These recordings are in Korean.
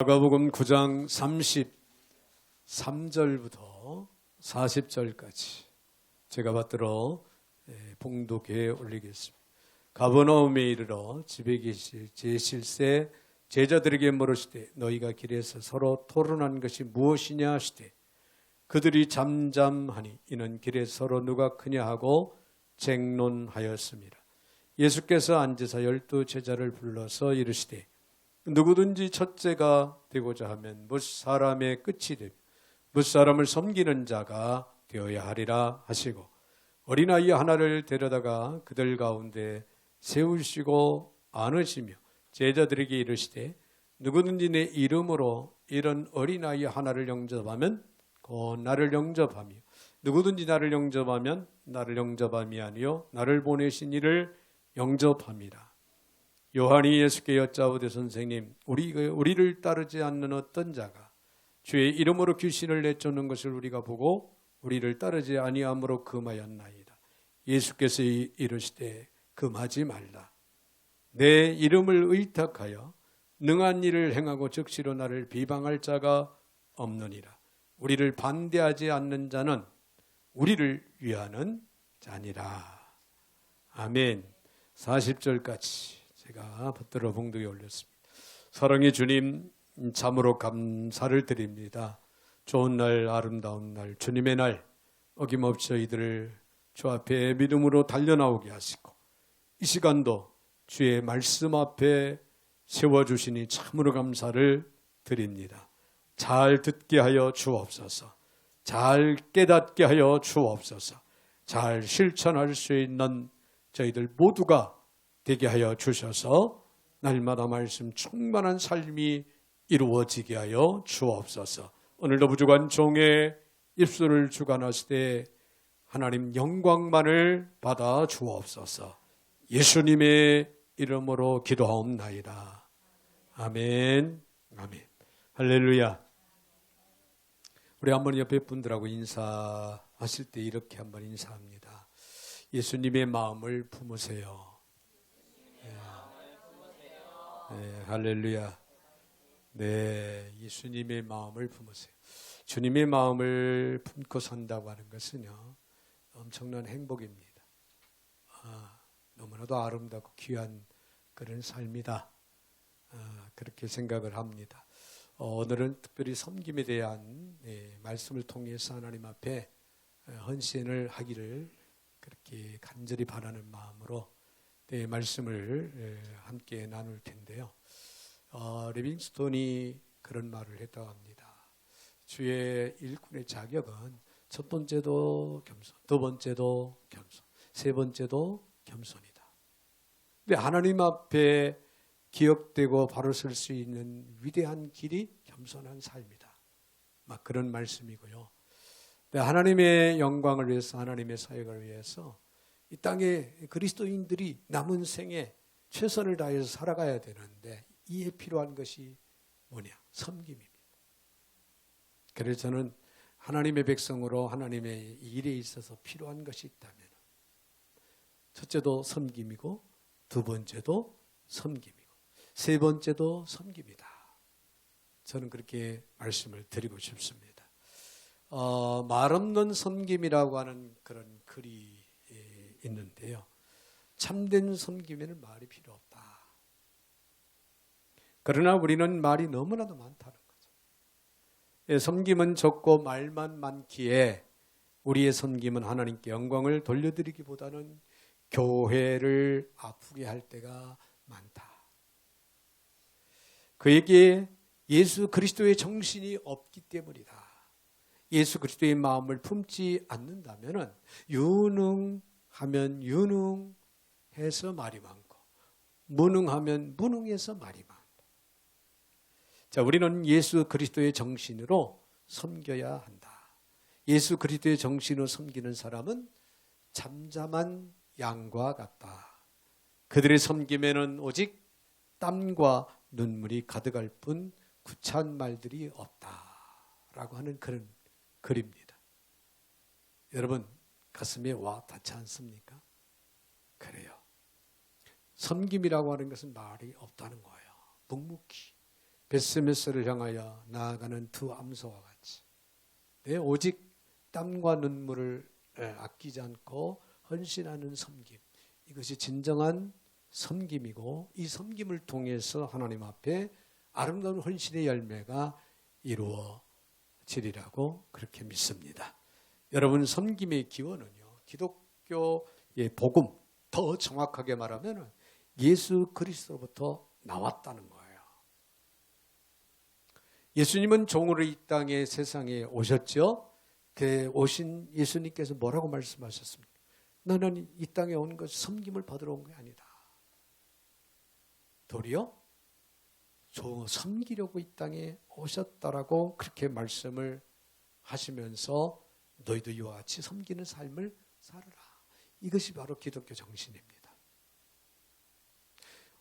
마가복음 9장 33절부터 40절까지 제가 받들어 봉독해 올리겠습니다. 가버나움에 이르러 집에 계실 제7세 제자들에게 물으시되 너희가 길에서 서로 토론한 것이 무엇이냐 하시되 그들이 잠잠하니 이는 길에 서로 누가 크냐 하고 쟁론하였습니다. 예수께서 앉으사 12 제자를 불러서 이르시되 누구든지 첫째가 되고자 하면 뭇 사람의 끝이 되며 뭇 사람을 섬기는 자가 되어야 하리라 하시고 어린아이 하나를 데려다가 그들 가운데 세우시고 안으시며 제자들에게 이르시되 누구든지 내 이름으로 이런 어린아이 하나를 영접하면 곧 나를 영접하며 누구든지 나를 영접하면 나를 영접함이 아니요 나를 보내신 이를 영접합니다. 요한이 예수께 여짜오되 선생님 우리를 따르지 않는 어떤 자가 주의 이름으로 귀신을 내쫓는 것을 우리가 보고 우리를 따르지 아니함으로 금하였나이다. 예수께서 이르시되 금하지 말라. 내 이름을 의탁하여 능한 일을 행하고 즉시로 나를 비방할 자가 없느니라. 우리를 반대하지 않는 자는 우리를 위하는 자니라. 아멘. 40절까지 제가 붙들어 봉독에 올렸습니다. 사랑의 주님, 참으로 감사를 드립니다. 좋은 날, 아름다운 날, 주님의 날, 어김없이 저희들을 주 앞에 믿음으로 달려나오게 하시고 이 시간도 주의 말씀 앞에 세워주시니 참으로 감사를 드립니다. 잘 듣게 하여 주옵소서. 잘 깨닫게 하여 주옵소서. 잘 실천할 수 있는 저희들 모두가 되게 하여 주셔서 날마다 말씀 충만한 삶이 이루어지게 하여 주옵소서. 오늘도 부족한 종의 입술을 주관하시되 하나님 영광만을 받아 주옵소서. 예수님의 이름으로 기도하옵나이다. 아멘. 아멘. 할렐루야. 우리 한번 옆에 분들하고 인사하실 때 이렇게 한번 인사합니다. 예수님의 마음을 품으세요. 네, 할렐루야. 네, 예수님의 마음을 품으세요. 주님의 마음을 품고 산다고 하는 것은요, 엄청난 행복입니다. 너무나도 아름답고 귀한 그런 삶이다. 그렇게 생각을 합니다. 오늘은 특별히 섬김에 대한 말씀을 통해서 하나님 앞에 헌신을 하기를 그렇게 간절히 바라는 마음으로 말씀을 함께 나눌 텐데요. 리빙스톤이 그런 말을 했다고 합니다. 주의 일꾼의 자격은 첫 번째도 겸손, 두 번째도 겸손, 세 번째도 겸손이다. 근데 하나님 앞에 기억되고 바로 설 수 있는 위대한 길이 겸손한 삶이다. 막 그런 말씀이고요. 하나님의 영광을 위해서, 하나님의 사역을 위해서 이 땅에 그리스도인들이 남은 생에 최선을 다해서 살아가야 되는데 이에 필요한 것이 뭐냐? 섬김입니다. 그래서 저는 하나님의 백성으로 하나님의 일에 있어서 필요한 것이 있다면 첫째도 섬김이고 두 번째도 섬김이고 세 번째도 섬김이다. 저는 그렇게 말씀을 드리고 싶습니다. 말 없는 섬김이라고 하는 그런 글이 있는데요. 참된 섬김에는 말이 필요 없다. 그러나 우리는 말이 너무나도 많다는 거죠. 섬김은 적고 말만 많기에 우리의 섬김은 하나님께 영광을 돌려드리기보다는 교회를 아프게 할 때가 많다. 그에게 예수 그리스도의 정신이 없기 때문이다. 예수 그리스도의 마음을 품지 않는다면 유능하면 유능해서 말이 많고 무능하면 무능해서 말이 많다. 자, 우리는 예수 그리스도의 정신으로 섬겨야 한다. 예수 그리스도의 정신으로 섬기는 사람은 잠잠한 양과 같다. 그들의 섬김에는 오직 땀과 눈물이 가득할 뿐 구차한 말들이 없다라고 하는 그런 글입니다. 여러분 가슴에 와 닿지 않습니까? 그래요. 섬김이라고 하는 것은 말이 없다는 거예요. 묵묵히 베스메스를 향하여 나아가는 두 암소와 같이 내 오직 땀과 눈물을 아끼지 않고 헌신하는 섬김, 이것이 진정한 섬김이고 이 섬김을 통해서 하나님 앞에 아름다운 헌신의 열매가 이루어지리라고 그렇게 믿습니다. 여러분, 섬김의 기원은요, 기독교의 복음, 더 정확하게 말하면 예수 그리스도로부터 나왔다는 거예요. 예수님은 종으로 이 땅에 세상에 오셨죠. 그 오신 예수님께서 뭐라고 말씀하셨습니까? 너는 이 땅에 온 것은 섬김을 받으러 온 게 아니다. 도리어 섬기려고 이 땅에 오셨다라고 그렇게 말씀을 하시면서 너희도 이와 같이 섬기는 삶을 살아라. 이것이 바로 기독교 정신입니다.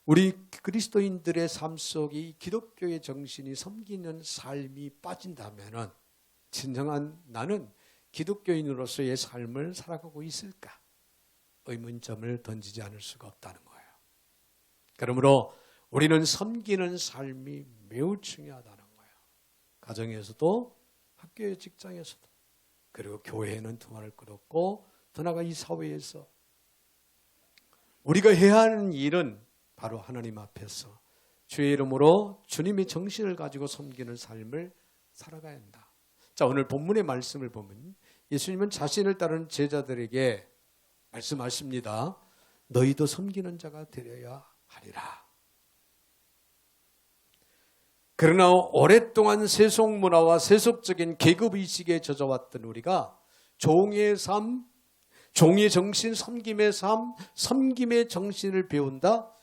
우리 그리스도인들의 삶 속에 이 기독교의 정신이 섬기는 삶이 빠진다면 진정한 나는 기독교인으로서의 삶을 살아가고 있을까? 의문점을 던지지 않을 수가 없다는 거예요. 그러므로 우리는 섬기는 삶이 매우 중요하다는 거예요. 가정에서도 학교의 직장에서도 그리고 교회에는 두말할 것 없고 더 나아가 이 사회에서 우리가 해야 하는 일은 바로 하나님 앞에서 주의 이름으로 주님의 정신을 가지고 섬기는 삶을 살아가야 한다. 자, 오늘 본문의 말씀을 보면 예수님은 자신을 따르는 제자들에게 말씀하십니다. 너희도 섬기는 자가 되려야 하리라. 그러나 오랫동안 세속 문화와 세속적인 계급의식에 젖어왔던 우리가 종의 삶, 종의 정신, 섬김의 삶, 섬김의 정신을 배운다?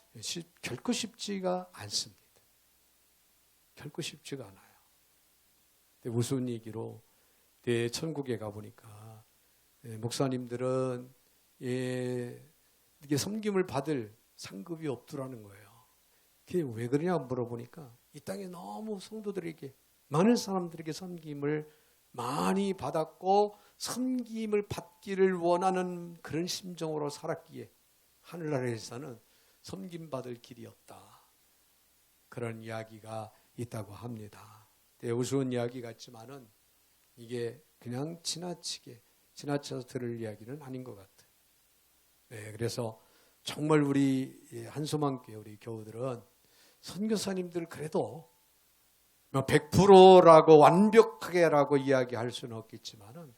결코 쉽지가 않습니다. 결코 쉽지가 않아요. 무슨 얘기로 천국에 가보니까 목사님들은 이게 섬김을 받을 상급이 없더라는 거예요. 그게 왜 그러냐 물어보니까 이 땅에 너무 성도들에게 많은 사람들에게 섬김을 많이 받았고 섬김을 받기를 원하는 그런 심정으로 살았기에 하늘나라에서는 섬김받을 길이 없다. 그런 이야기가 있다고 합니다. 우스운 이야기 같지만은 이게 그냥 지나쳐서 들을 이야기는 아닌 것 같아요. 그래서 정말 우리 한소망교회 우리 교우들은 선교사님들 그래도 100%라고 완벽하게라고 이야기할 수는 없겠지만은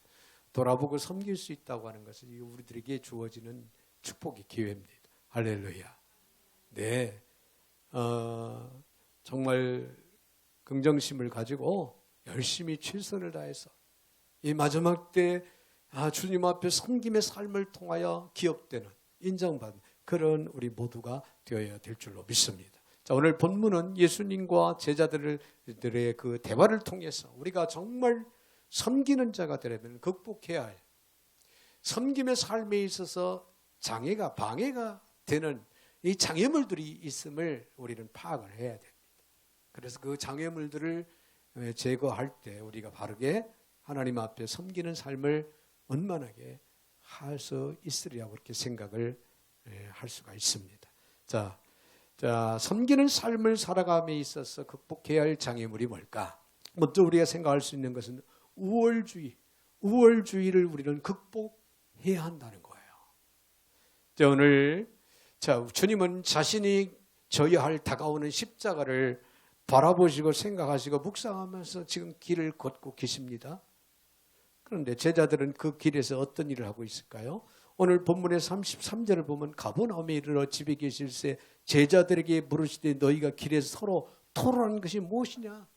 돌아보고 섬길 수 있다고 하는 것은 우리들에게 주어지는 축복의 기회입니다. 할렐루야. 네, 정말 긍정심을 가지고 열심히 최선을 다해서 이 마지막 때 주님 앞에 섬김의 삶을 통하여 기업되는 인정받는 그런 우리 모두가 되어야 될 줄로 믿습니다. 자, 오늘 본문은 예수님과 제자들의 그 대화를 통해서 우리가 정말 섬기는 자가 되려면 극복해야 할 섬김의 삶에 있어서 방해가 되는 이 장애물들이 있음을 우리는 파악을 해야 됩니다. 그래서 그 장애물들을 제거할 때 우리가 바르게 하나님 앞에 섬기는 삶을 원만하게 할 수 있으리라고 그렇게 생각을 할 수가 있습니다. 자, 섬기는 삶을 살아감에 있어서 극복해야 할 장애물이 뭘까? 먼저 우리가 생각할 수 있는 것은 우월주의를 우리는 극복해야 한다는 거예요. 자, 오늘 주님은 자신이 져야 할 다가오는 십자가를 바라보시고 생각하시고 묵상하면서 지금 길을 걷고 계십니다. 그런데 제자들은 그 길에서 어떤 일을 하고 있을까요? 오늘 본문의 33절을 보면 가버나움에 이르러 집에 계실새 제자들에게 물으시되 너희가 길에서 서로 토론하는 것이 무엇이냐?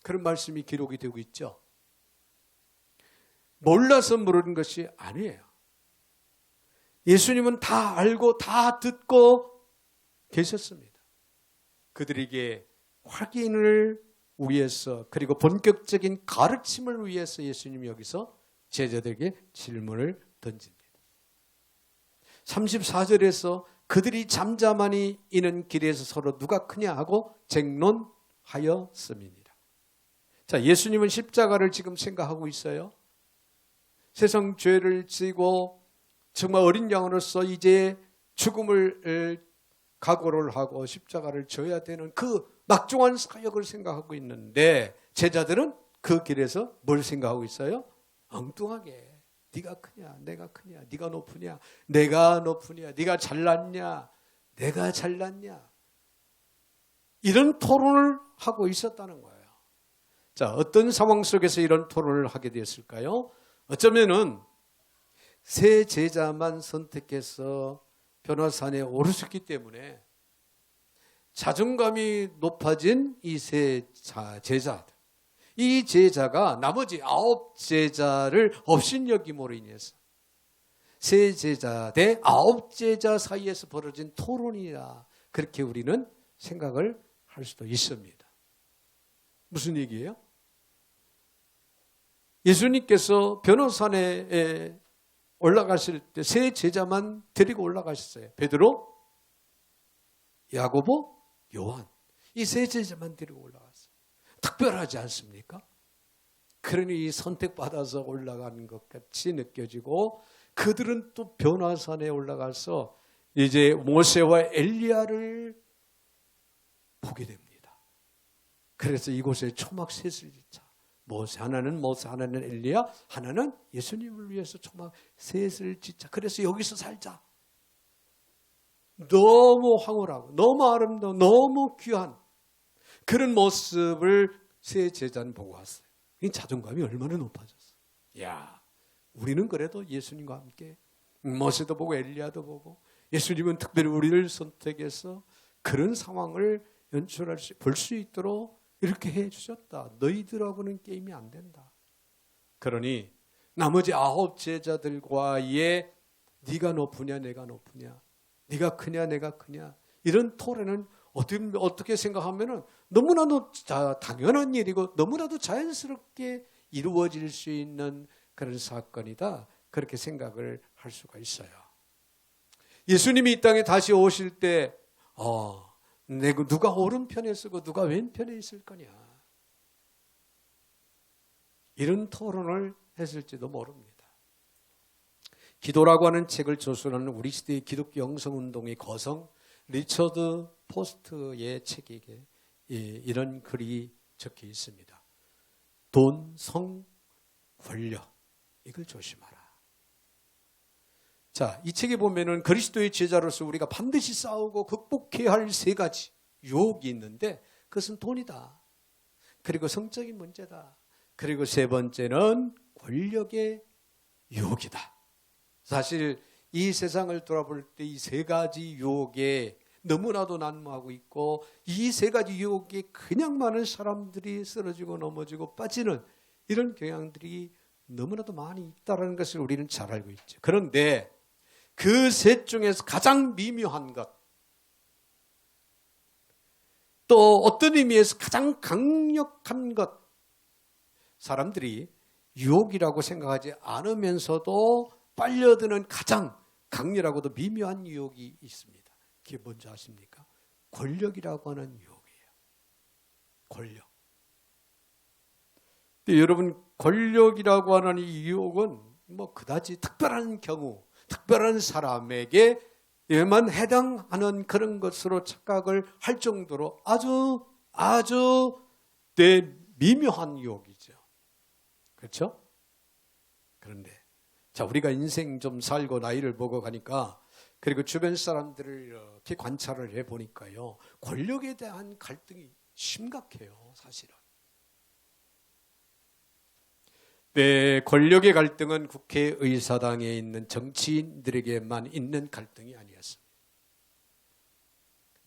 그런 말씀이 기록이 되고 있죠. 몰라서 물은 것이 아니에요. 예수님은 다 알고 다 듣고 계셨습니다. 그들에게 확인을 위해서 그리고 본격적인 가르침을 위해서 예수님이 여기서 제자들에게 질문을 던집니다. 34절에서 그들이 잠잠하니 이는 길에서 서로 누가 크냐 하고 쟁론하였음이니라. 자, 예수님은 십자가를 지금 생각하고 있어요. 세상 죄를 지고 정말 어린 양으로서 이제 죽음을 각오를 하고 십자가를 져야 되는 그 막중한 사역을 생각하고 있는데 제자들은 그 길에서 뭘 생각하고 있어요? 엉뚱하게 네가 크냐 내가 크냐 네가 높으냐 내가 높으냐 네가 잘났냐 내가 잘났냐 이런 토론을 하고 있었다는 거예요. 자, 어떤 상황 속에서 이런 토론을 하게 되었을까요? 어쩌면은 세 제자만 선택해서 변화산에 오르셨기 때문에 자존감이 높아진 이 세 제자들, 이 제자가 나머지 9 제자를 업신여김으로 인해서 세 제자 대 9 제자 사이에서 벌어진 토론이라 그렇게 우리는 생각을 할 수도 있습니다. 무슨 얘기예요? 예수님께서 변호산에 올라가실 때 세 제자만 데리고 올라가셨어요. 베드로, 야고보, 요한. 이 세 제자만 데리고 올라갔어요. 특별하지 않습니까? 그러니 선택받아서 올라가는 것 같이 느껴지고 그들은 또 변화산에 올라가서 이제 모세와 엘리야를 보게 됩니다. 그래서 이곳에 초막 셋을 지차. 하나는 모세, 하나는 엘리야, 하나는 예수님을 위해서 초막 셋을 짓자. 그래서 여기서 살자. 너무 황홀하고 너무 아름다운 너무 귀한 그런 모습을 세 제자는 보고 왔어요. 이 자존감이 얼마나 높아졌어요. 야, 우리는 그래도 예수님과 함께 모세도 보고 엘리야도 보고 예수님은 특별히 우리를 선택해서 그런 상황을 볼 수 있도록 이렇게 해주셨다. 너희들하고는 게임이 안 된다. 그러니 나머지 9 제자들과의 네가 높으냐 내가 높으냐 네가 크냐 내가 크냐 이런 토론은 어떻게 생각하면은 너무나도 당연한 일이고 너무나도 자연스럽게 이루어질 수 있는 그런 사건이다. 그렇게 생각을 할 수가 있어요. 예수님이 이 땅에 다시 오실 때 누가 오른편에 서고 누가 왼편에 있을 거냐 이런 토론을 했을지도 모릅니다. 기도라고 하는 책을 저술하는 우리 시대의 기독교 영성운동의 거성 리처드 포스트의 책에 이런 글이 적혀 있습니다. 돈, 성, 권력 이걸 조심하라. 자, 이 책에 보면은 그리스도의 제자로서 우리가 반드시 싸우고 극복해야 할 3가지 유혹이 있는데 그것은 돈이다. 그리고 성적인 문제다. 그리고 3번째는 권력의 유혹이다. 사실 이 세상을 돌아볼 때 이 3가지 유혹에 너무나도 난무하고 있고 이 3가지 유혹에 그냥 많은 사람들이 쓰러지고 넘어지고 빠지는 이런 경향들이 너무나도 많이 있다는 것을 우리는 잘 알고 있죠. 그런데 그 셋 중에서 가장 미묘한 것, 또 어떤 의미에서 가장 강력한 것, 사람들이 유혹이라고 생각하지 않으면서도 빨려드는 가장 강렬하고도 미묘한 유혹이 있습니다. 그게 뭔지 아십니까? 권력이라고 하는 유혹이에요. 권력. 근데 여러분, 권력이라고 하는 이 유혹은 뭐 그다지 특별한 경우, 특별한 사람에게만 해당하는 그런 것으로 착각을 할 정도로 아주 미묘한 유혹이죠. 그렇죠? 그런데 자, 우리가 인생 좀 살고 나이를 보고 가니까 그리고 주변 사람들을 이렇게 관찰을 해보니까요. 권력에 대한 갈등이 심각해요. 사실은. 네, 권력의 갈등은 국회의사당에 있는 정치인들에게만 있는 갈등이 아니었습니다.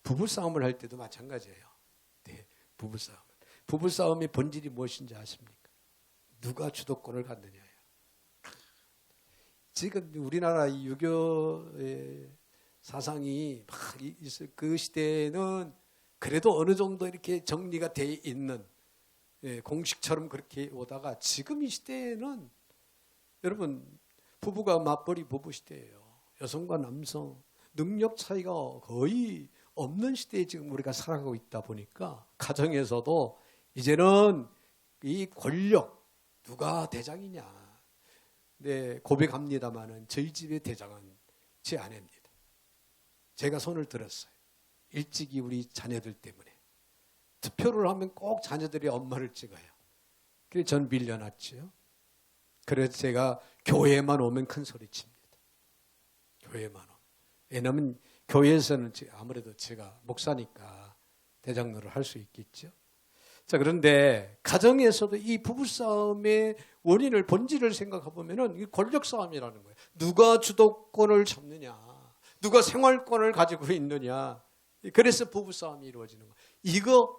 부부싸움을 할 때도 마찬가지예요. 네, 부부싸움의 본질이 무엇인지 아십니까? 누가 주도권을 갖느냐예요. 지금 우리나라 유교의 사상이 막 있을 그 시대에는 그래도 어느 정도 이렇게 정리가 돼 있는 공식처럼 그렇게 오다가 지금 이 시대에는 여러분 부부가 맞벌이 부부 시대예요. 여성과 남성 능력 차이가 거의 없는 시대에 지금 우리가 살아가고 있다 보니까 가정에서도 이제는 이 권력 누가 대장이냐. 네, 고백합니다마는 저희 집의 대장은 제 아내입니다. 제가 손을 들었어요. 일찍이 우리 자녀들 때문에. 투표를 하면 꼭 자녀들이 엄마를 찍어요. 그래서 전 밀려났지요. 그래서 제가 교회에만 오면 큰 소리 칩니다. 교회에만 오면. 왜냐하면 교회에서는 아무래도 제가 목사니까 대장로를 할 수 있겠죠. 자, 그런데 가정에서도 이 부부싸움의 원인을, 본질을 생각해 보면은 이 권력 싸움이라는 거예요. 누가 주도권을 잡느냐, 누가 생활권을 가지고 있느냐. 그래서 부부싸움이 이루어지는 거예요. 이거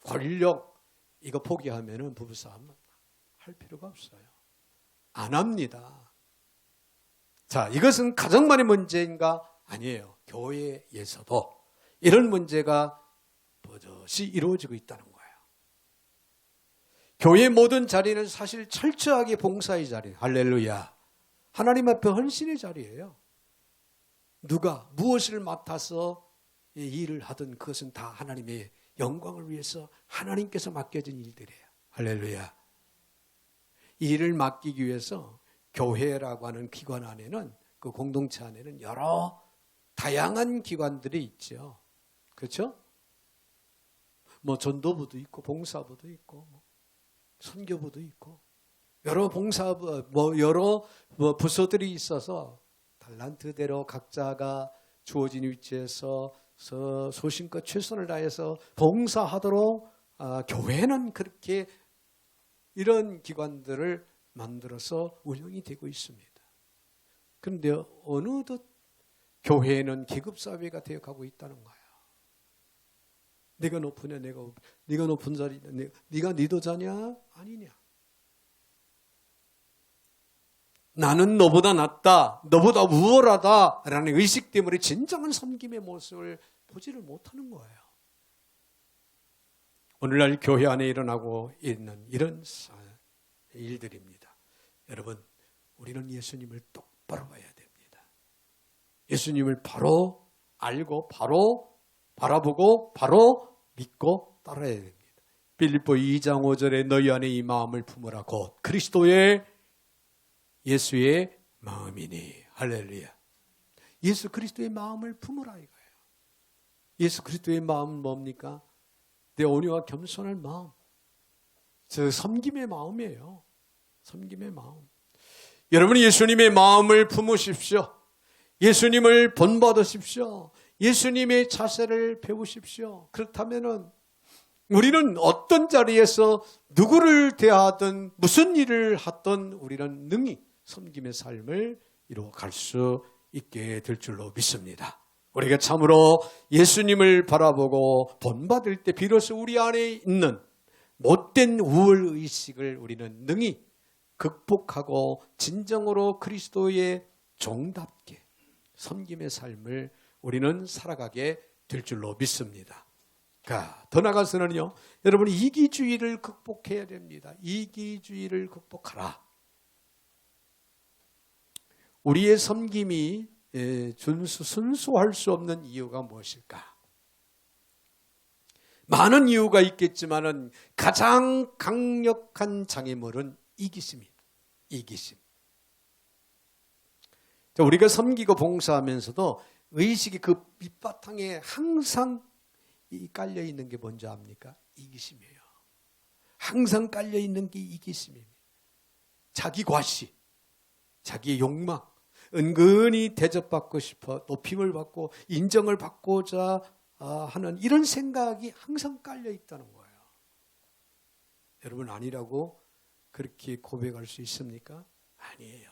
권력, 이거 포기하면은 부부싸움 할 필요가 없어요. 안 합니다. 자, 이것은 가정만의 문제인가? 아니에요. 교회에서도 이런 문제가 버젓이 이루어지고 있다는 거예요. 교회 모든 자리는 사실 철저하게 봉사의 자리, 할렐루야. 하나님 앞에 헌신의 자리예요. 누가 무엇을 맡아서 이 일을 하든 그것은 다 하나님의 영광을 위해서 하나님께서 맡겨진 일들이에요. 할렐루야. 이 일을 맡기기 위해서 교회라고 하는 기관 안에는, 그 공동체 안에는 여러 다양한 기관들이 있죠. 그렇죠? 뭐 전도부도 있고 봉사부도 있고 선교부도 있고 여러 봉사부, 여러 부서들이 있어서 달란트대로 각자가 주어진 위치에서 소신껏 최선을 다해서 봉사하도록 교회는 그렇게 이런 기관들을 만들어서 운영이 되고 있습니다. 그런데 어느덧 교회는 계급사회가 되어가고 있다는 거예요. 네가 높으냐, 네가 높은 자리냐, 네가 리더자냐, 아니냐. 나는 너보다 낫다, 너보다 우월하다라는 의식 때문에 진정한 섬김의 모습을 보지를 못하는 거예요. 오늘날 교회 안에 일어나고 있는 이런 일들입니다. 여러분, 우리는 예수님을 똑바로 봐야 됩니다. 예수님을 바로 알고 바로 바라보고 바로 믿고 따라야 됩니다. 빌립보 2장 5절에 너희 안에 이 마음을 품으라 곧 그리스도의 예수의 마음이니. 할렐루야. 예수 그리스도의 마음을 품으라 이거예요. 예수 그리스도의 마음은 뭡니까? 내 온유와 겸손한 마음. 저 섬김의 마음이에요. 섬김의 마음. 여러분이 예수님의 마음을 품으십시오. 예수님을 본받으십시오. 예수님의 자세를 배우십시오. 그렇다면은 우리는 어떤 자리에서 누구를 대하든 무슨 일을 하든 우리는 능히 섬김의 삶을 이루어갈 수 있게 될 줄로 믿습니다. 우리가 참으로 예수님을 바라보고 본받을 때 비로소 우리 안에 있는 못된 우월의식을 우리는 능히 극복하고 진정으로 그리스도의 종답게 섬김의 삶을 우리는 살아가게 될 줄로 믿습니다. 더 나아가서는요, 여러분 이기주의를 극복해야 됩니다. 이기주의를 극복하라. 우리의 섬김이 순수할 수 없는 이유가 무엇일까? 많은 이유가 있겠지만은 가장 강력한 장애물은 이기심입니다. 이기심. 우리가 섬기고 봉사하면서도 의식이 그 밑바탕에 항상 깔려 있는 게 뭔지 압니까? 이기심이에요. 항상 깔려 있는 게 이기심입니다. 자기 과시, 자기의 욕망, 은근히 대접받고 싶어, 높임을 받고 인정을 받고자 하는 이런 생각이 항상 깔려 있다는 거예요. 여러분 아니라고 그렇게 고백할 수 있습니까? 아니에요.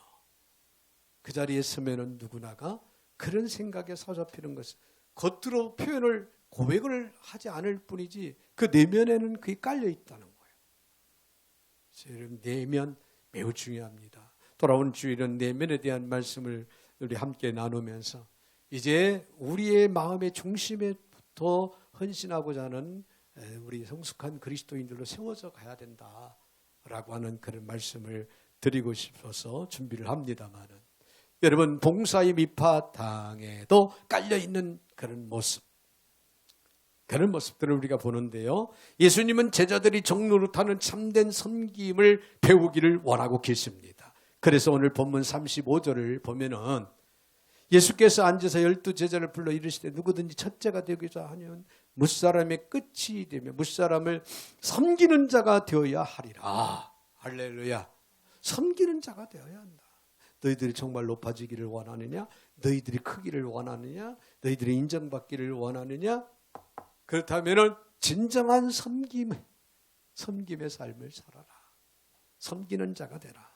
그 자리에 서면은 누구나가 그런 생각에 사로잡히는 것은 겉으로 표현을 고백을 하지 않을 뿐이지 그 내면에는 그게 깔려 있다는 거예요. 여러분 내면 매우 중요합니다. 돌아온 주일은 내면에 대한 말씀을 우리 함께 나누면서 이제 우리의 마음의 중심에부터 헌신하고자 하는 우리 성숙한 그리스도인들로 세워져 가야 된다라고 하는 그런 말씀을 드리고 싶어서 준비를 합니다만은 여러분 봉사의 밑바탕에도 깔려있는 그런 모습, 그런 모습들을 우리가 보는데요. 예수님은 제자들이 정노릇하는 참된 섬김을 배우기를 원하고 계십니다. 그래서 오늘 본문 35절을 보면은 예수께서 앉아서 12 제자를 불러 이르시되 누구든지 첫째가 되고자 하면 무사람의 끝이 되며 무사람을 섬기는 자가 되어야 하리라. 할렐루야. 섬기는 자가 되어야 한다. 너희들이 정말 높아지기를 원하느냐? 너희들이 크기를 원하느냐? 너희들이 인정받기를 원하느냐? 그렇다면 진정한 섬김의 삶을 살아라. 섬기는 자가 되라.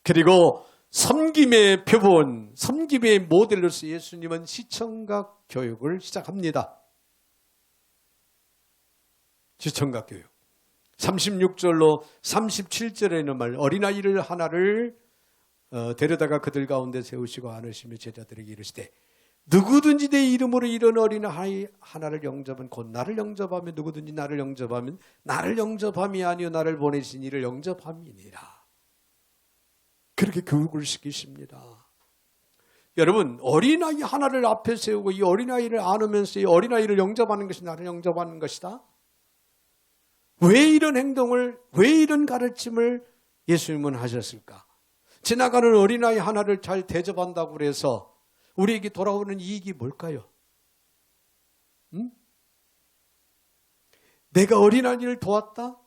그리고 섬김의 표본, 섬김의 모델로서 예수님은 시청각 교육을 시작합니다. 시청각 교육. 36절로 37절에 있는 말, 어린아이를 하나를 데려다가 그들 가운데 세우시고 안으시며 제자들에게 이르시되 누구든지 내 이름으로 이런 어린아이 하나를 영접은 곧 나를 영접하며 누구든지 나를 영접하면 나를 영접함이 아니요 나를 보내신 이를 영접함이니라. 그렇게 교육을 시키십니다. 여러분, 어린아이 하나를 앞에 세우고 이 어린아이를 안으면서 이 어린아이를 영접하는 것이 나를 영접하는 것이다. 왜 이런 행동을, 왜 이런 가르침을 예수님은 하셨을까? 지나가는 어린아이 하나를 잘 대접한다고 해서 우리에게 돌아오는 이익이 뭘까요? 내가 어린아이를 도왔다?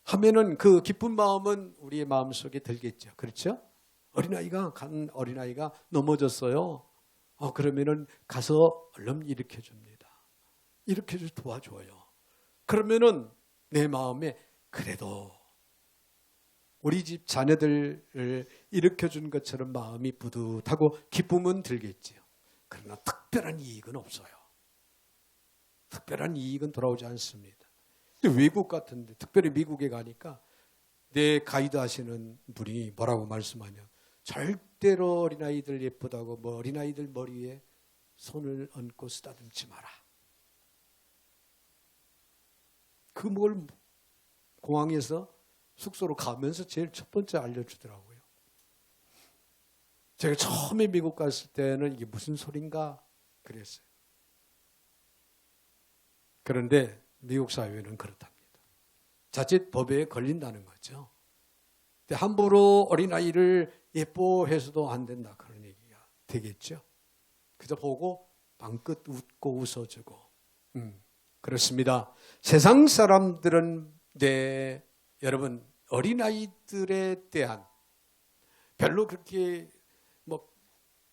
하면은 그 기쁜 마음은 우리의 마음속에 들겠죠. 그렇죠? 간 어린아이가 넘어졌어요. 그러면은 가서 얼른 일으켜줍니다. 일으켜서 도와줘요. 그러면은 내 마음에 그래도 우리 집 자녀들을 일으켜준 것처럼 마음이 뿌듯하고 기쁨은 들겠지요. 그러나 특별한 이익은 없어요. 특별한 이익은 돌아오지 않습니다. 외국 같은데, 특별히 미국에 가니까 내 가이드 하시는 분이 뭐라고 말씀하냐, 절대로 어린아이들 예쁘다고 어린아이들 머리에 손을 얹고 쓰다듬지 마라. 그 뭘 공항에서 숙소로 가면서 제일 첫 번째 알려주더라고요. 제가 처음에 미국 갔을 때는 이게 무슨 소린가 그랬어요. 그런데 미국 사회는 그렇답니다. 자칫 법에 걸린다는 거죠. 근데 함부로 어린아이를 예뻐해서도 안 된다, 그런 얘기가 되겠죠. 그저 보고 방긋 웃고 웃어주고. 그렇습니다. 세상 사람들은 여러분 어린아이들에 대한 별로 그렇게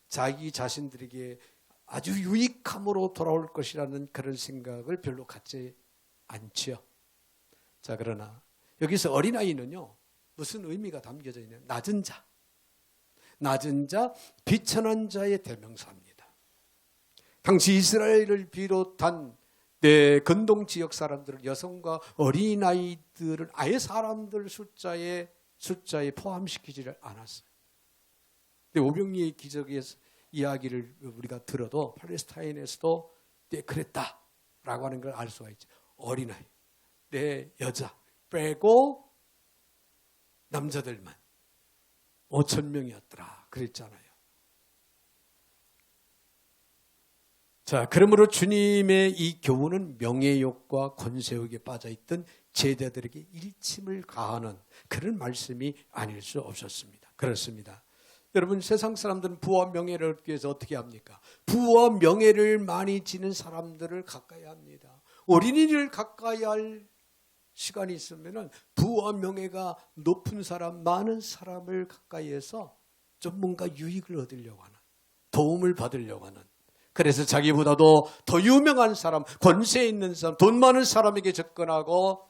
자기 자신들에게 아주 유익함으로 돌아올 것이라는 그런 생각을 별로 갖지 않지요. 자, 그러나 여기서 어린아이는요, 무슨 의미가 담겨져 있냐면 낮은 자, 비천한 자의 대명사입니다. 당시 이스라엘을 비롯한 근동 지역 사람들은 여성과 어린아이들을 아예 사람들 숫자에 포함시키지를 않았어요. 근데 오병이의 기적의 이야기를 우리가 들어도 팔레스타인에서도 그랬다라고 하는 걸 알 수가 있죠. 어린아이, 여자 빼고 남자들만 5,000명이었더라 그랬잖아요. 자, 그러므로 주님의 이 교훈은 명예욕과 권세욕에 빠져있던 제자들에게 일침을 가하는 그런 말씀이 아닐 수 없었습니다. 그렇습니다. 여러분, 세상 사람들은 부와 명예를 얻기 위해서 어떻게 합니까? 부와 명예를 많이 지는 사람들을 가까이 합니다. 어린이를 가까이 할 시간이 있으면 부와 명예가 높은 사람, 많은 사람을 가까이 해서 좀 뭔가 유익을 얻으려고 하는, 도움을 받으려고 하는, 그래서 자기보다도 더 유명한 사람, 권세 있는 사람, 돈 많은 사람에게 접근하고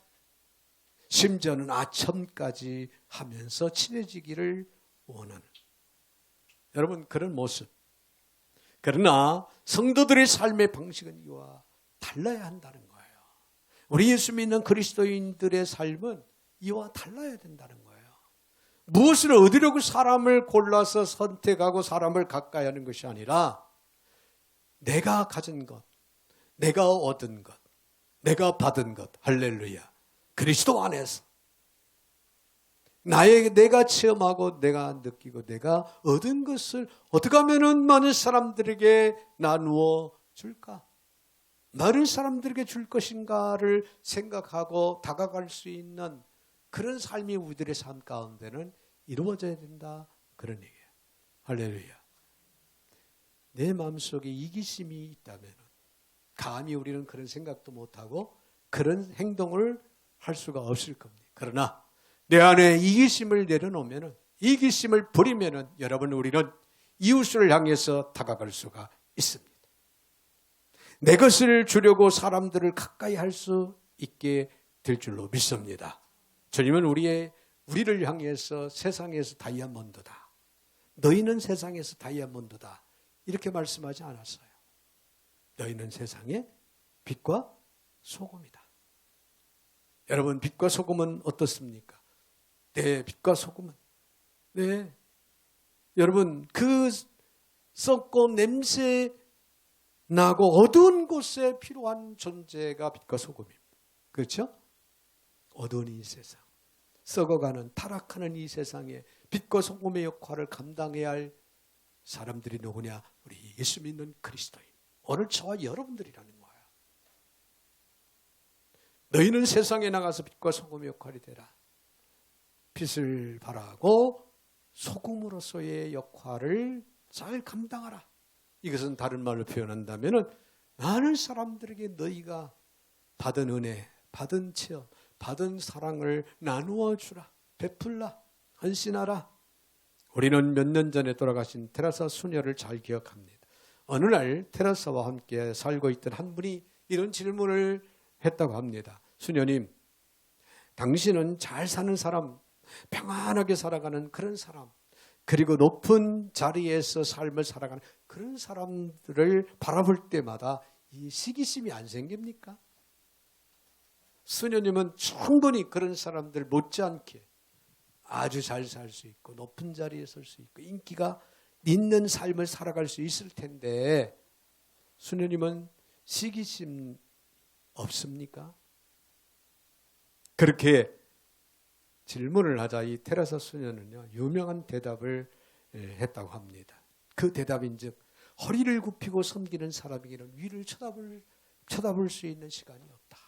심지어는 아첨까지 하면서 친해지기를 원하는, 여러분, 그런 모습. 그러나 성도들의 삶의 방식은 이와 달라야 한다는 거예요. 우리 예수 믿는 그리스도인들의 삶은 이와 달라야 된다는 거예요. 무엇을 얻으려고 사람을 골라서 선택하고 사람을 가까이 하는 것이 아니라 내가 가진 것, 내가 얻은 것, 내가 받은 것, 할렐루야, 그리스도 안에서 내가 체험하고 내가 느끼고 내가 얻은 것을 어떻게 하면 많은 사람들에게 나누어 줄까? 많은 사람들에게 줄 것인가를 생각하고 다가갈 수 있는 그런 삶이 우리들의 삶 가운데는 이루어져야 된다, 그런 얘기예요. 할렐루야. 내 마음속에 이기심이 있다면 감히 우리는 그런 생각도 못하고 그런 행동을 할 수가 없을 겁니다. 그러나 내 안에 이기심을 내려놓으면, 이기심을 버리면 여러분, 우리는 이웃을 향해서 다가갈 수가 있습니다. 내 것을 주려고 사람들을 가까이 할 수 있게 될 줄로 믿습니다. 주님은 우리를 향해서 세상에서 다이아몬드다, 너희는 세상에서 다이아몬드다, 이렇게 말씀하지 않았어요. 너희는 세상의 빛과 소금이다. 여러분, 빛과 소금은 어떻습니까? 네, 빛과 소금은, 네, 여러분, 그 썩고 냄새 나고 어두운 곳에 필요한 존재가 빛과 소금입니다. 그렇죠? 어두운 이 세상, 썩어가는 타락하는 이 세상에 빛과 소금의 역할을 감당해야 할 사람들이 누구냐? 우리 예수 믿는 그리스도인, 오늘 저와 여러분들이라는 거예요. 너희는 세상에 나가서 빛과 소금의 역할이 되라. 빛을 발하고 소금으로서의 역할을 잘 감당하라. 이것은 다른 말로 표현한다면 많은 사람들에게 너희가 받은 은혜, 받은 체험, 받은 사랑을 나누어 주라, 베풀라, 헌신하라. 우리는 몇 년 전에 돌아가신 테레사 수녀를 잘 기억합니다. 어느 날 테레사와 함께 살고 있던 한 분이 이런 질문을 했다고 합니다. 수녀님, 당신은 잘 사는 사람, 평안하게 살아가는 그런 사람, 그리고 높은 자리에서 삶을 살아가는 그런 사람들을 바라볼 때마다 이 시기심이 안 생깁니까? 수녀님은 충분히 그런 사람들 못지않게 아주 잘 살 수 있고 높은 자리에 설 수 있고 인기가 있는 삶을 살아갈 수 있을 텐데 수녀님은 시기심 없습니까? 그렇게 질문을 하자 이 테레사 수녀는요, 유명한 대답을 했다고 합니다. 그 대답인즉, 허리를 굽히고 섬기는 사람에게는 위를 쳐다볼 수 있는 시간이 없다.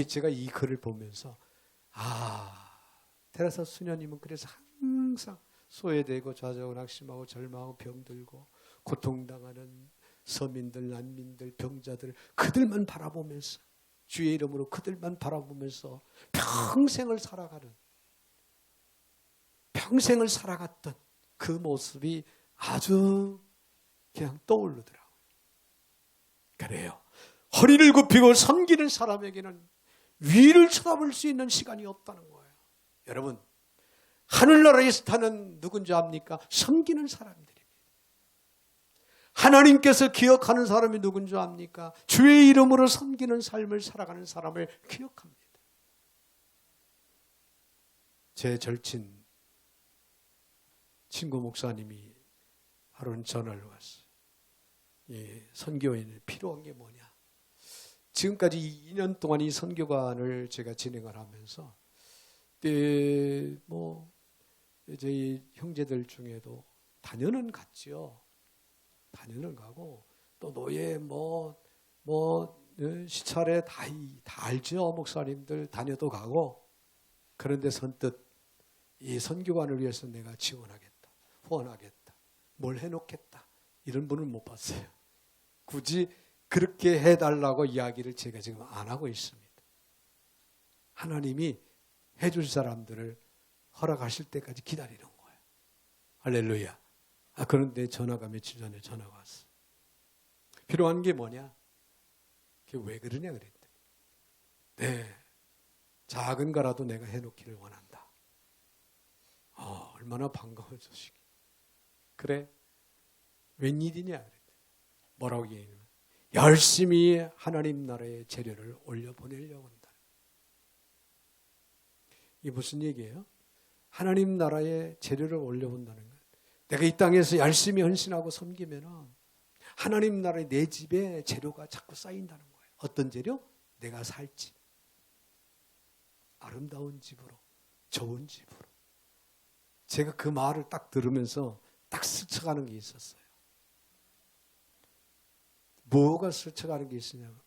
제가 이 글을 보면서 테레사 수녀님은 그래서 항상 소외되고 좌절하고 낙심하고 절망하고 병들고 고통당하는 서민들, 난민들, 병자들, 그들만 바라보면서, 주의 이름으로 그들만 바라보면서 평생을 살아갔던 그 모습이 아주 그냥 떠오르더라고요. 그래요. 허리를 굽히고 섬기는 사람에게는 위를 쳐다볼 수 있는 시간이 없다는 거예요. 여러분, 하늘나라에서 타는 누군지 압니까? 섬기는 사람들입니다. 하나님께서 기억하는 사람이 누군지 압니까? 주의 이름으로 섬기는 삶을 살아가는 사람을 기억합니다. 제 절친 친구 목사님이 하루는 전화를 왔어요. 선교인에 필요한 게 뭐냐? 지금까지 2년 동안 이 선교관을 제가 진행을 하면서 저희 형제들 중에도 다녀는 갔죠. 다녀는 가고 또 노예 시찰에 다 알죠. 목사님들 다녀도 가고. 그런데 선뜻 이 선교관을 위해서 내가 지원하겠다, 후원하겠다, 뭘 해놓겠다, 이런 분은 못 봤어요. 굳이 그렇게 해달라고 이야기를 제가 지금 안 하고 있습니다. 하나님이 해줄 사람들을 허락하실 때까지 기다리는 거예요. 할렐루야. 그런데 전화가 며칠 전에 전화가 왔어요. 필요한 게 뭐냐? 그게 왜 그러냐 그랬더니, 네, 작은 거라도 내가 해놓기를 원한다. 얼마나 반가운 소식이. 그래, 웬일이냐 그랬더니 뭐라고 얘기하냐면, 열심히 하나님 나라의 재료를 올려보내려고 한다. 이게 무슨 얘기예요? 하나님 나라의 재료를 올려본다는 것. 내가 이 땅에서 열심히 헌신하고 섬기면 하나님 나라의 내 집에 재료가 자꾸 쌓인다는 거예요. 어떤 재료? 내가 살 집. 아름다운 집으로, 좋은 집으로. 제가 그 말을 딱 들으면서 딱 스쳐가는 게 있었어요. 뭐가 스쳐가는 게 있으냐면,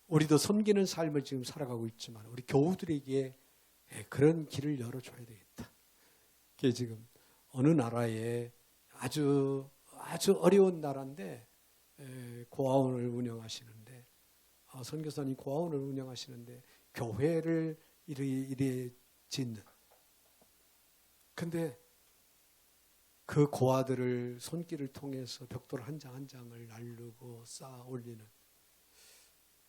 우리도 섬기는 삶을 지금 살아가고 있지만 우리 교우들에게 그런 길을 열어줘야 되겠다. 그게 지금 어느 나라에 아주 어려운 나라인데 고아원을 운영하시는데 선교사님 고아원을 운영하시는데 교회를 이래 짓는. 근데 그 고아들을 손길을 통해서 벽돌 한 장 한 장을 나르고 쌓아 올리는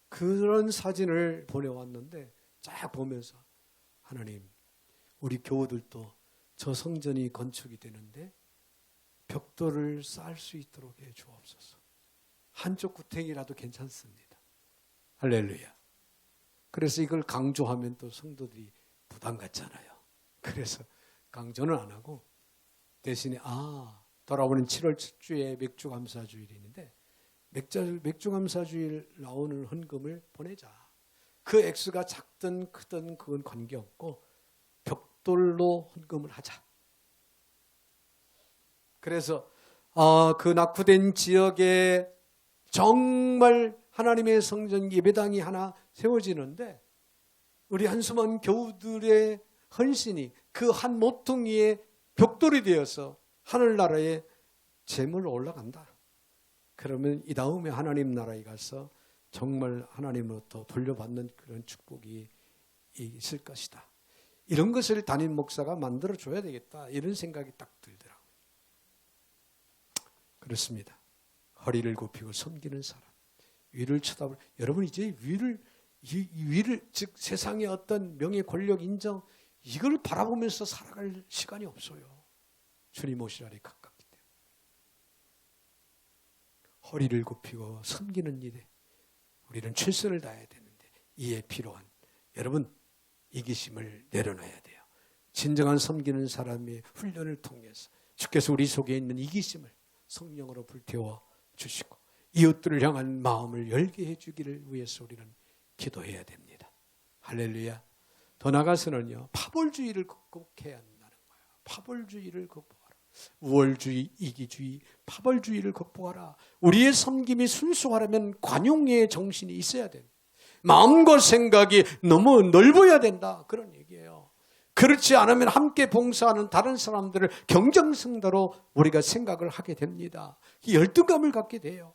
그런 사진을 보내왔는데 쫙 보면서 하나님, 우리 교우들도 저 성전이 건축이 되는데 벽돌을 쌓을 수 있도록 해 주옵소서. 한쪽 구탱이라도 괜찮습니다. 할렐루야. 그래서 이걸 강조하면 또 성도들이 부담 갖잖아요. 그래서 강조는 안 하고 대신에 돌아오는 7월 첫 주에 맥주감사주일이 있는데 맥주감사주일 나오는 헌금을 보내자. 그 액수가 작든 크든 그건 관계없고 벽돌로 헌금을 하자. 그래서 그 낙후된 지역에 정말 하나님의 성전 예배당이 하나 세워지는데 우리 한수만 교우들의 헌신이 그 한 모퉁이의 벽돌이 되어서 하늘나라에 재물로 올라간다. 그러면 이 다음에 하나님 나라에 가서 정말 하나님으로부터 돌려받는 그런 축복이 있을 것이다. 이런 것을 담임 목사가 만들어줘야 되겠다. 이런 생각이 딱 들더라고요. 그렇습니다. 허리를 굽히고 섬기는 사람. 위를 쳐다볼. 여러분 이제 위를 즉 세상의 어떤 명예 권력 인정 이걸 바라보면서 살아갈 시간이 없어요. 주님 오실 날이 가깝기 때문에. 허리를 굽히고 섬기는 일에 우리는 최선을 다해야 되는데 이에 필요한 여러분 이기심을 내려놔야 돼요. 진정한 섬기는 사람의 훈련을 통해서 주께서 우리 속에 있는 이기심을 성령으로 불태워 주시고 이웃들을 향한 마음을 열게 해주기를 위해서 우리는 기도해야 됩니다. 할렐루야. 더 나아가서는요, 파벌주의를 극복해야 한다는 거예요. 파벌주의를 극복하라. 우월주의, 이기주의, 파벌주의를 극복하라. 우리의 섬김이 순수하려면 관용의 정신이 있어야 됩니다. 마음과 생각이 너무 넓어야 된다. 그런 얘기예요. 그렇지 않으면 함께 봉사하는 다른 사람들을 경쟁성대로 우리가 생각을 하게 됩니다. 열등감을 갖게 돼요.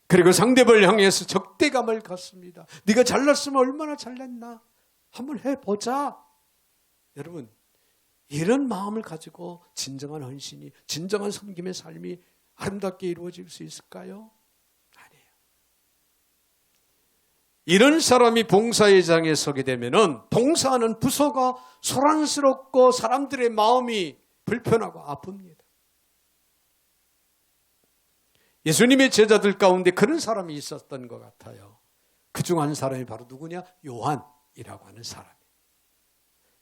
그리고 상대방을 향해서 적대감을 갖습니다. 네가 잘났으면 얼마나 잘났나? 한번 해보자. 여러분, 이런 마음을 가지고 진정한 헌신이, 진정한 섬김의 삶이 아름답게 이루어질 수 있을까요? 아니에요. 이런 사람이 봉사의 장에 서게 되면은 봉사하는 부서가 소란스럽고 사람들의 마음이 불편하고 아픕니다. 예수님의 제자들 가운데 그런 사람이 있었던 것 같아요. 그중 한 사람이 바로 누구냐? 요한이라고 하는 사람이에요.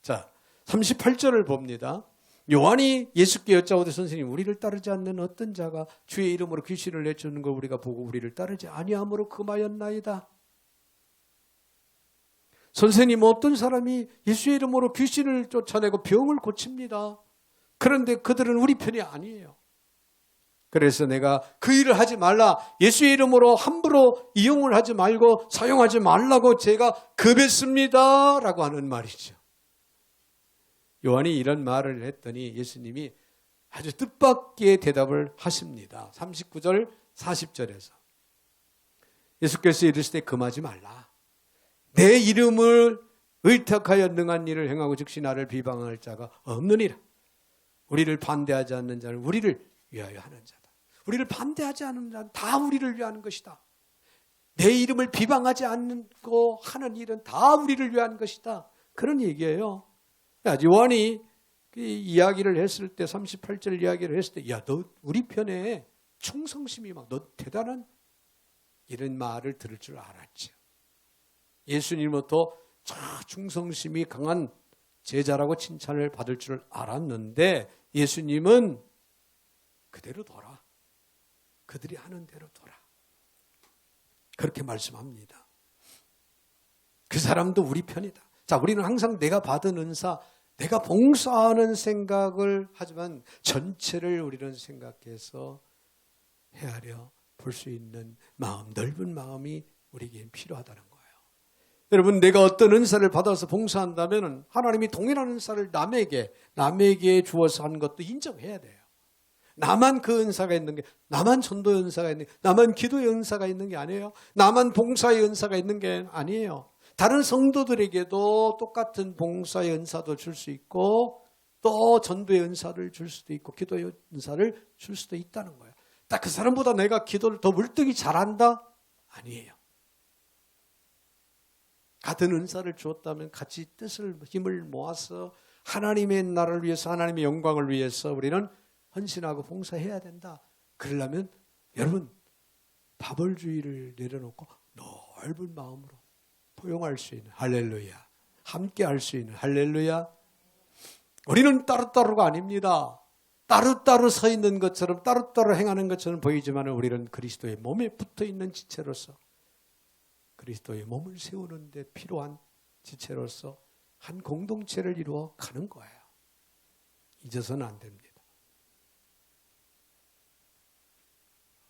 자, 38절을 봅니다. 요한이 예수께 여짜오되 선생님, 우리를 따르지 않는 어떤 자가 주의 이름으로 귀신을 내쫓는 걸 우리가 보고 우리를 따르지 아니함으로 금하였나이다. 선생님, 어떤 사람이 예수의 이름으로 귀신을 쫓아내고 병을 고칩니다. 그런데 그들은 우리 편이 아니에요. 그래서 내가 그 일을 하지 말라. 예수의 이름으로 함부로 이용을 하지 말고 사용하지 말라고 제가 급했습니다. 라고 하는 말이죠. 요한이 이런 말을 했더니 예수님이 아주 뜻밖의 대답을 하십니다. 39절 40절에서 예수께서 이르시되 금하지 말라. 내 이름을 의탁하여 능한 일을 행하고 즉시 나를 비방할 자가 없느니라. 우리를 반대하지 않는 자는 우리를 위하여 하는 자다. 우리를 반대하지 않는 자는 다 우리를 위하는 것이다. 내 이름을 비방하지 않고 하는 일은 다 우리를 위한 것이다. 그런 얘기예요. 요한이 이야기를 했을 때 38절 이야기를 했을 때 야, 너 우리 편에 충성심이 막 너 대단한 이런 말을 들을 줄 알았죠. 예수님부터 충성심이 강한 제자라고 칭찬을 받을 줄 알았는데 예수님은 그대로 둬라. 그들이 하는 대로 둬라. 그렇게 말씀합니다. 그 사람도 우리 편이다. 자, 우리는 항상 내가 받은 은사, 내가 봉사하는 생각을 하지만 전체를 우리는 생각해서 헤아려 볼 수 있는 마음, 넓은 마음이 우리에게 필요하다는 거예요. 여러분, 내가 어떤 은사를 받아서 봉사한다면 하나님이 동일한 은사를 남에게 주어서 하는 것도 인정해야 돼요. 나만 그 은사가 있는 게, 나만 전도의 은사가 있는 게, 나만 기도의 은사가 있는 게 아니에요. 나만 봉사의 은사가 있는 게 아니에요. 다른 성도들에게도 똑같은 봉사의 은사도 줄 수 있고 또 전도의 은사를 줄 수도 있고 기도의 은사를 줄 수도 있다는 거예요. 딱 그 사람보다 내가 기도를 더 물뜨기 잘한다? 아니에요. 같은 은사를 주었다면 같이 뜻을, 힘을 모아서 하나님의 나라를 위해서, 하나님의 영광을 위해서 우리는 헌신하고 봉사해야 된다. 그러려면 여러분, 파벌주의를 내려놓고 넓은 마음으로 포용할 수 있는, 할렐루야, 함께 할 수 있는, 할렐루야. 우리는 따로따로가 아닙니다. 따로따로 서 있는 것처럼, 따로따로 행하는 것처럼 보이지만 우리는 그리스도의 몸에 붙어있는 지체로서, 그리스도의 몸을 세우는 데 필요한 지체로서 한 공동체를 이루어 가는 거예요. 잊어서는 안 됩니다.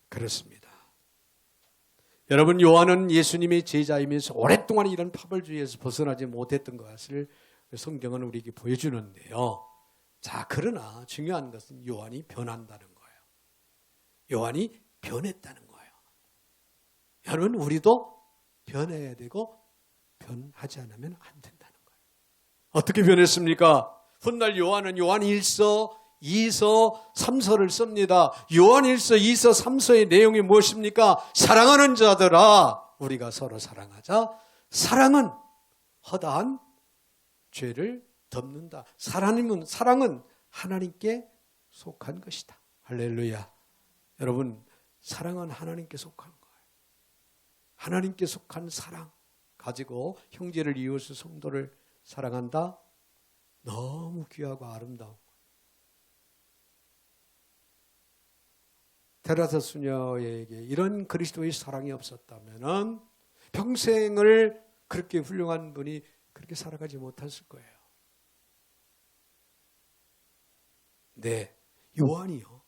그렇습니다. 여러분, 요한은 예수님의 제자이면서 오랫동안 이런 파벌주의에서 벗어나지 못했던 것을 성경은 우리에게 보여주는데요. 자, 그러나 중요한 것은 요한이 변한다는 거예요. 요한이 변했다는 거예요. 여러분, 우리도 변해야 되고 변하지 않으면 안 된다는 거예요. 어떻게 변했습니까? 훗날 요한은 요한 1서, 2서, 3서를 씁니다. 요한 1서, 2서, 3서의 내용이 무엇입니까? 사랑하는 자들아, 우리가 서로 사랑하자. 사랑은 허다한 죄를 덮는다. 사랑은 하나님께 속한 것이다. 할렐루야. 여러분, 사랑은 하나님께 속한 거예요. 하나님께 속한 사랑 가지고 형제를, 이웃을, 성도를 사랑한다. 너무 귀하고 아름다운 거예요. 테라사 수녀에게 이런 그리스도의 사랑이 없었다면 평생을 그렇게 훌륭한 분이 그렇게 살아가지 못했을 거예요. 네, 요한이요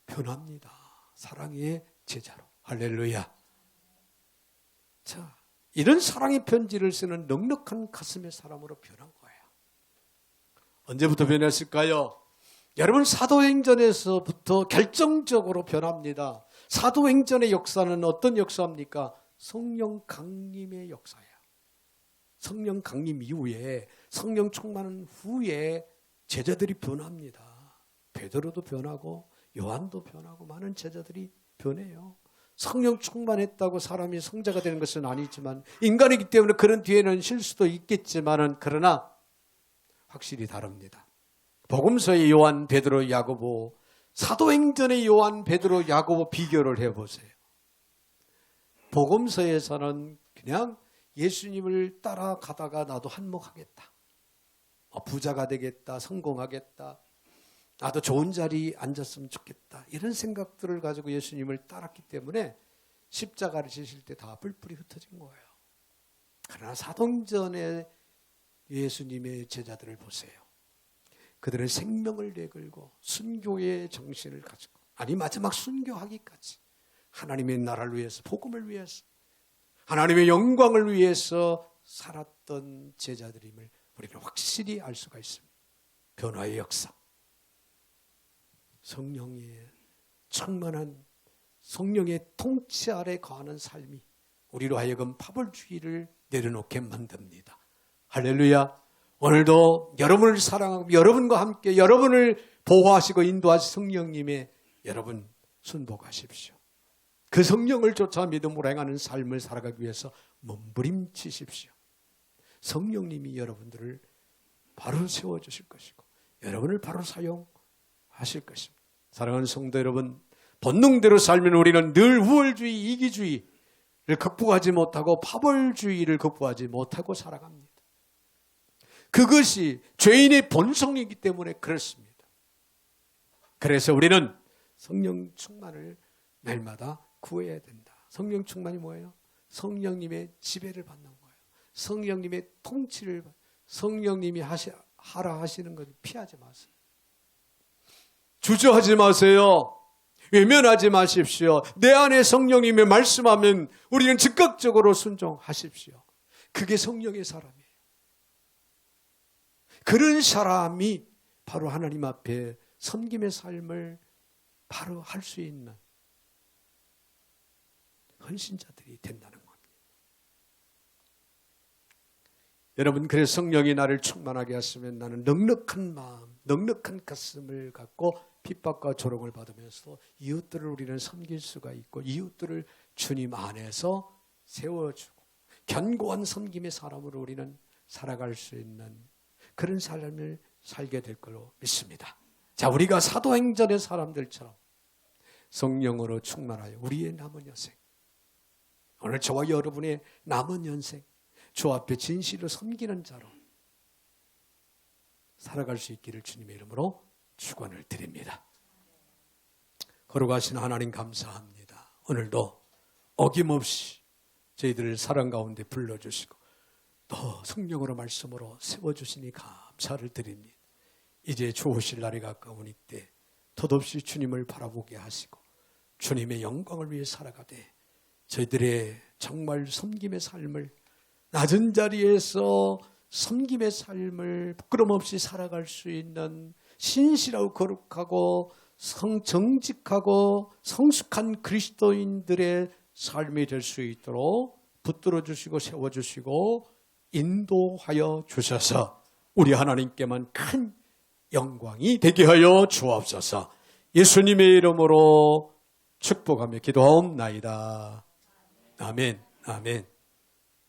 변합니다. 사랑의 제자로. 할렐루야. 자, 이런 사랑의 편지를 쓰는 넉넉한 가슴의 사람으로 변한 거예요. 언제부터 변했을까요? 여러분, 사도행전에서부터 결정적으로 변합니다. 사도행전의 역사는 어떤 역사입니까? 성령 강림의 역사예요. 성령 강림 이후에, 성령 충만 후에 제자들이 변합니다. 베드로도 변하고 요한도 변하고 많은 제자들이 변해요. 성령 충만했다고 사람이 성자가 되는 것은 아니지만, 인간이기 때문에 그런 뒤에는 실수도 있겠지만은, 그러나 확실히 다릅니다. 복음서의 요한, 베드로, 야고보, 사도행전의 요한, 베드로, 야고보 비교를 해보세요. 복음서에서는 그냥 예수님을 따라가다가 나도 한몫하겠다, 부자가 되겠다, 성공하겠다, 나도 좋은 자리에 앉았으면 좋겠다, 이런 생각들을 가지고 예수님을 따랐기 때문에 십자가를 지실 때 다 뿔뿔이 흩어진 거예요. 그러나 사도행전의 예수님의 제자들을 보세요. 그들은 생명을 내걸고 순교의 정신을 가지고, 아니 마지막 순교하기까지 하나님의 나라를 위해서, 복음을 위해서, 하나님의 영광을 위해서 살았던 제자들임을 우리는 확실히 알 수가 있습니다. 변화의 역사, 성령의 충만한, 성령의 통치 아래 거하는 삶이 우리로 하여금 파벌주의를 내려놓게 만듭니다. 할렐루야. 오늘도 여러분을 사랑하고 여러분과 함께 여러분을 보호하시고 인도하신 성령님의 여러분 순복하십시오. 그 성령을 쫓아 믿음으로 행하는 삶을 살아가기 위해서 몸부림치십시오. 성령님이 여러분들을 바로 세워주실 것이고 여러분을 바로 사용하실 것입니다. 사랑하는 성도 여러분, 본능대로 살면 우리는 늘 우월주의, 이기주의를 극복하지 못하고 파벌주의를 극복하지 못하고 살아갑니다. 그것이 죄인의 본성이기 때문에 그렇습니다. 그래서 우리는 성령 충만을 날마다 구해야 된다. 성령 충만이 뭐예요? 성령님의 지배를 받는 거예요. 성령님의 통치를, 성령님이 하라 하시는 것을 피하지 마세요. 주저하지 마세요. 외면하지 마십시오. 내 안에 성령님이 말씀하면 우리는 즉각적으로 순종하십시오. 그게 성령의 사람이에요. 그런 사람이 바로 하나님 앞에 섬김의 삶을 바로 할 수 있는 헌신자들이 된다는 겁니다. 여러분, 그래서 성령이 나를 충만하게 하시면 나는 넉넉한 마음, 넉넉한 가슴을 갖고 핍박과 조롱을 받으면서 이웃들을 우리는 섬길 수가 있고 이웃들을 주님 안에서 세워주고 견고한 섬김의 사람으로 우리는 살아갈 수 있는 그런 삶을 살게 될 걸로 믿습니다. 자, 우리가 사도행전의 사람들처럼 성령으로 충만하여 우리의 남은 여생, 오늘 저와 여러분의 남은 연생 주 앞에 진실로 섬기는 자로 살아갈 수 있기를 주님의 이름으로 축원을 드립니다. 거룩하신 하나님 감사합니다. 오늘도 어김없이 저희들을 사랑 가운데 불러주시고 또 성령으로 말씀으로 세워주시니 감사를 드립니다. 이제 주 오실 날이 가까우니 때 덧없이 주님을 바라보게 하시고 주님의 영광을 위해 살아가되 저희들의 정말 섬김의 삶을 낮은 자리에서 섬김의 삶을 부끄럼 없이 살아갈 수 있는 신실하고 거룩하고 정직하고 성숙한 그리스도인들의 삶이 될 수 있도록 붙들어 주시고 세워주시고 인도하여 주셔서 우리 하나님께만 큰 영광이 되게 하여 주옵소서. 예수님의 이름으로 축복하며 기도하옵나이다. 아멘. 아멘.